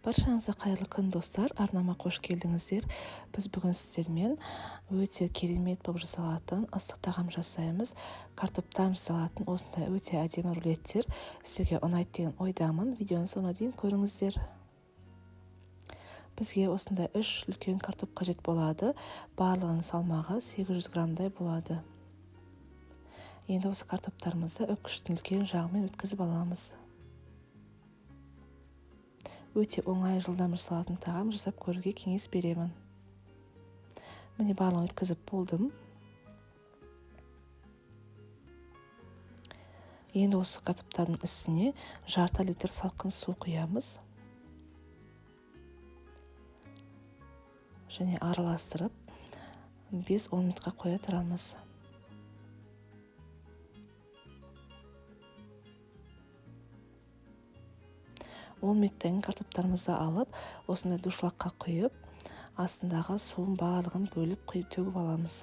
Баршаңызға қайырлы күн достар, арнама қош келдіңіздер. Біз бүгін сіздермен өте керемет болып жасалатын ыстық тағам жасаймыз. Картоптан жасалатын осындай өте әдемі рулеттер сіздерге ұнайды деген ойдамын. Видеоны соңына дейін көріңіздер. Бізге осындай 3 үлкен картоп қажет болады. Барлығының салмағы 800 граммдай болады. Енді осы картоптарымызды үккіштің үлкен жағымен өткізіп аламыз. Өте оңай жылдам жасалатын тағам жасап көруге кеңес беремін. Міне барлығын өткізіп болдым. Енді осы картоптардың үстіне жарты литр салқын су құямыз. Және араластырып 5-10 минутқа қоя тұрамыз. Он минуттан картоптарымызды алып, осындай душылаққа құйып, астындағы суын барлығын бөліп құйып төгіп аламыз.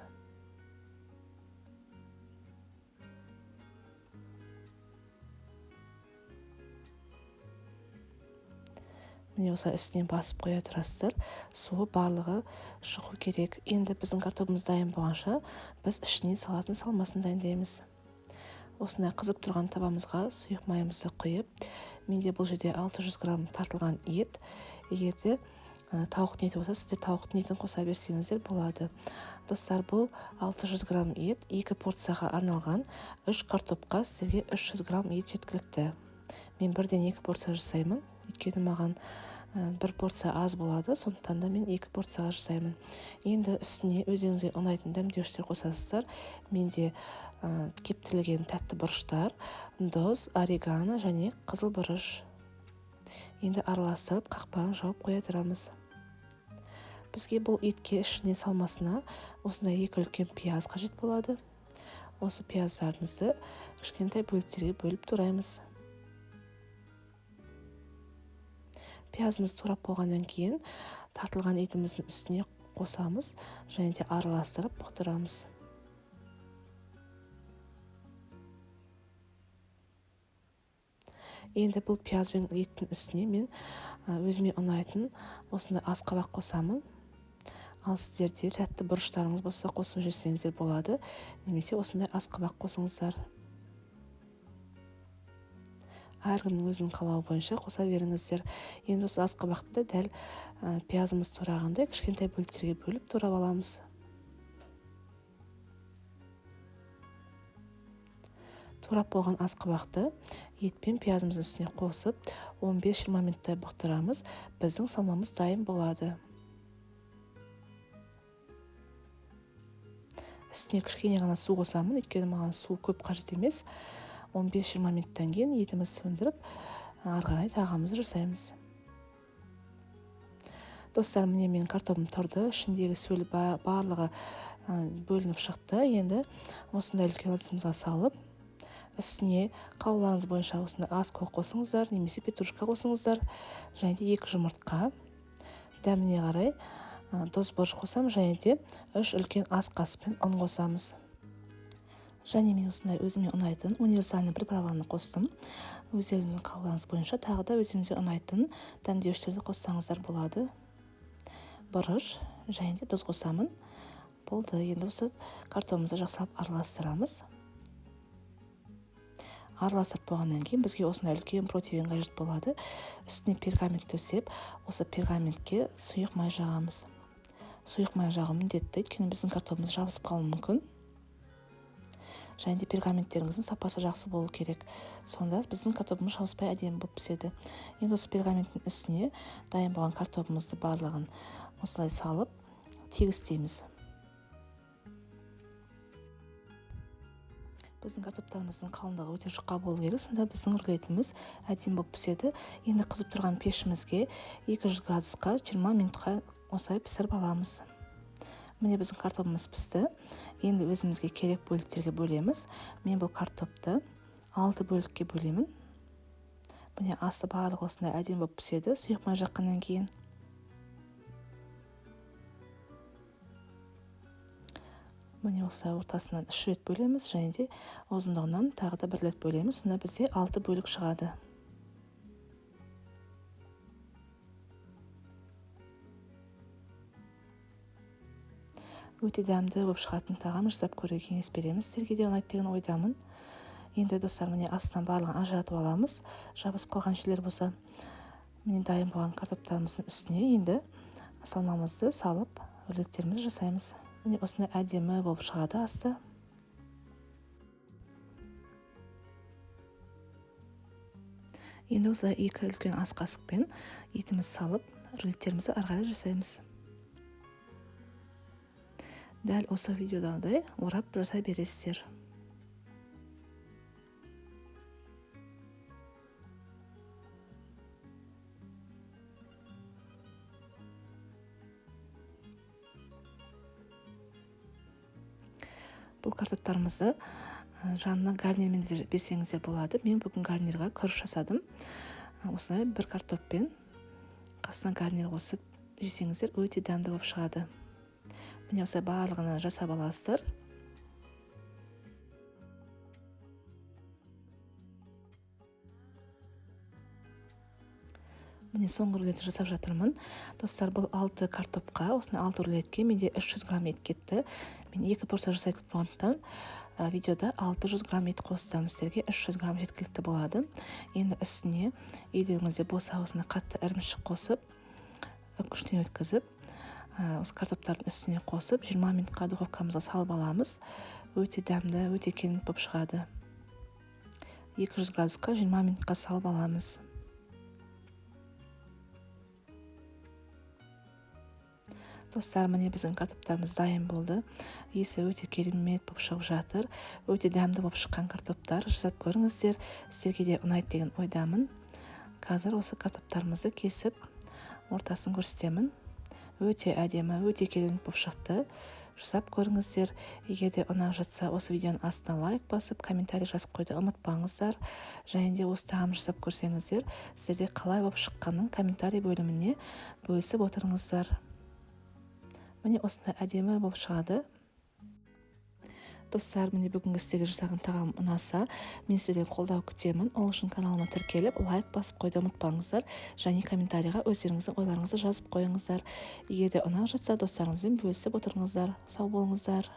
Міне осылай үстінен басып қоя тұрасыздар. Суы барлығы шығу керек. Енді біздің картопымыз дайын болғанша, біз ішіне салатын салмасын дайындаймыз. Осындай қызып тұрған табамызға сұйық майымызды құйып, менде бұл жерде 600 грамм тартылған ет. Егерде тауықтың еті болса, сіздер тауықтың етін қоса берсеңіздер болады. Достар, бұл 600 грамм ет 2 порцияға арналған. 3 картопқа сіздерге 300 грамм ет жеткілікті. Мен бірден 2 порция жасаймын. Өйткені маған 1 порция аз болады, сондықтан да мен 2 порцияға жасаймын. Енді үстіне өзіңізге ұнайтын дәмдеуіштер қосасыздар. Менде кептірілген тәтті бұрыштар, тұз, орегано және қызыл бұрыш. Енді араластырып, қақпағын жауып қоя тұрамыз. Бізге бұл етке ішіне салмасына осындай 2 үлкен пияз қажет болады. Осы пияздарымызды кішкентай бөліктерге бөліп тураймыз. Пиязымыз турап болғаннан кейін тартылған етіміздің үстіне қосамыз және де араластырып бұқтырамыз. Енді бұл пияз бен еттің үстіне мен өзіме ұнайтын осындай асқабақ қосамын. Ал сіздерде тәтті бұрыштарыңыз болса қосып жесеңіздер болады, немесе осындай асқабақ қосыңыздар. Әркімнің өзінің қалауы бойынша қоса беріңіздер. Енді осы асқабақты дәл пиязымыз турағандай кішкентай бөліктерге бөліп турап аламыз. Турап болған асқабақты ет пен пиязымыздың үстіне қосып 15-20 минуттай бұқтырамыз. Біздің салмамыз дайын болады. Үстіне кішкене ғана су қосамын, өйткені маған су көп қажет емес. 15-20 минуттан кейін етімізді сөндіріп, ары қарай тағамымызды жасаймыз. Достар, міне менің картопым тұрды, ішіндегі сөлі барлығы бөлініп шықты. Енді осындай үлкен ыдысымызға салып, үстіне қалауларыңыз бойынша осындай ас көк қосыңыздар, немесе петрушка қосыңыздар, және де 2 жұмыртқа. Дәміне қарай тұз, бұрыш қосамыз, және де 3 үлкен ас қасықпен ұн қосамыз. Және мен осындай өзіме ұнайтын универсальный приправаны қостым. Өздеріңіздің қалауларыңыз бойынша тағы да өзіңізге ұнайтын дәмдеуіштерді қоссаңыздар болады. Бұрыш және де тұз қосамын. Болды. Енді осы картопымызды жақсылап араластырамыз. Араластырып болғаннан кейін бізге осындай үлкен протеин қажет болады. Үстіне пергамент төсеп, осы пергаментке сұйық май жағамыз. Сұйық май жағу міндетті, өйткені біздің картопымыз жабысып қалуы мүмкін. Және де пергаменттеріңіздің сапасы жақсы болу керек. Сонда біздің картопымыз жабыспай әдемі болып піседі. Енді осы пергаменттің үстіне дайын болған картопымызды барлығын осылай салып тегістейміз. Біздің картоптарымыздың қалыңдығы өте жұқа болу керек, сонда біздің рулетіміз әдемі болып піседі. Енді қызып тұрған пешімізге 200 градусқа 20 минутқа осылай пісіріп аламыз. Міне біздің картопымыз пісті. Енді өзімізге керек бөліктерге бөлеміз. Мен бұл картопты 6 бөлікке бөлемін. Міне асты барлығы осындай әдемі болып піседі, сұйық май жаққаннан кейін. Міне осылай ортасынан 3 рет бөлеміз, және де ұзындығынан тағы да 1 рет бөлеміз. Сонда бізде 6 бөлік шығады. өте дәмді болып шығатын тағам жасап көруге кеңес береміз. Сіздерге де ұнайды деген ойдамын. Енді достар, міне астынан барлығын ажыратып аламыз. Жабысып қалған жерлер болса, міне дайын болған картоптарымыздың үстіне енді салмамызды салып өрлектерімізді жасаймыз. Міне осындай әдемі болып шығады асты. Енді осылай 2 үлкен ас қасықпен етімізді салып өрлектерімізді ары қарай жасаймыз. Дәл осы видеодағыдай орап жасай бересіздер. Бұл картоптарымызды жанына гарнирмен де берсеңіздер болады. Мен бүгін гарнирға күріш жасадым. Осылай бір картоппен қасына гарнир қосып жесеңіздер өте дәмді болып шығады. Міне осылай барлығын жасап аласыздар. Міне соңғы рулетті жасап жатырмын. Достар, бұл 6 картопқа, осындай 6 рулетке менде 300 грамм ет кетті. Мен 2 порция жасайтын болғандықтан видеода 600 грамм ет қостым. Сіздерге 300 грамм жеткілікті болады. Енді үстіне үйдегіңізде болса осындай қатты ірімшік қосып, күштен өткізіп, осы картоптардың үстіне қосып 20 минутқа духовкамызға салып аламыз. Өте дәмді, өте керемет болып шығады. 200 градусқа 20 минутқа салып аламыз. Достар, міне біздің картоптарымыз дайын болды. Иісі өте керемет болып шығып жатыр. Өте дәмді болып шыққан картоптар. Жасап көріңіздер. Сіздерге де ұнайды деген ойдамын. Қазір осы картоптарымызды кесіп, ортасын көрсетемін. Өте әдемі, өте керемет болып шықты. Жасап көріңіздер. Егер де ұнап жатса, осы видеоның астына лайк басып, комментарий жазып қойды ұмытпаңыздар. Және де осы тағам жасап көрсеңіздер, сіздерде қалай болып шыққанын комментарий бөліміне бөлісіп отырыңыздар. Міне осындай әдемі болып шығады. Достар, міне бүгінгі сіздерге жасаған тағам ұнаса, мен сіздерден қолдау күтемін. Ол үшін каналыма тіркеліп, лайк басып қойды ұмытпаңыздар. Және комментарийға өздеріңіздің ойларыңызды жазып қойыңыздар. Егер де ұнап жатса, достарыңызбен бөлісіп отырыңыздар. Сау болыңыздар.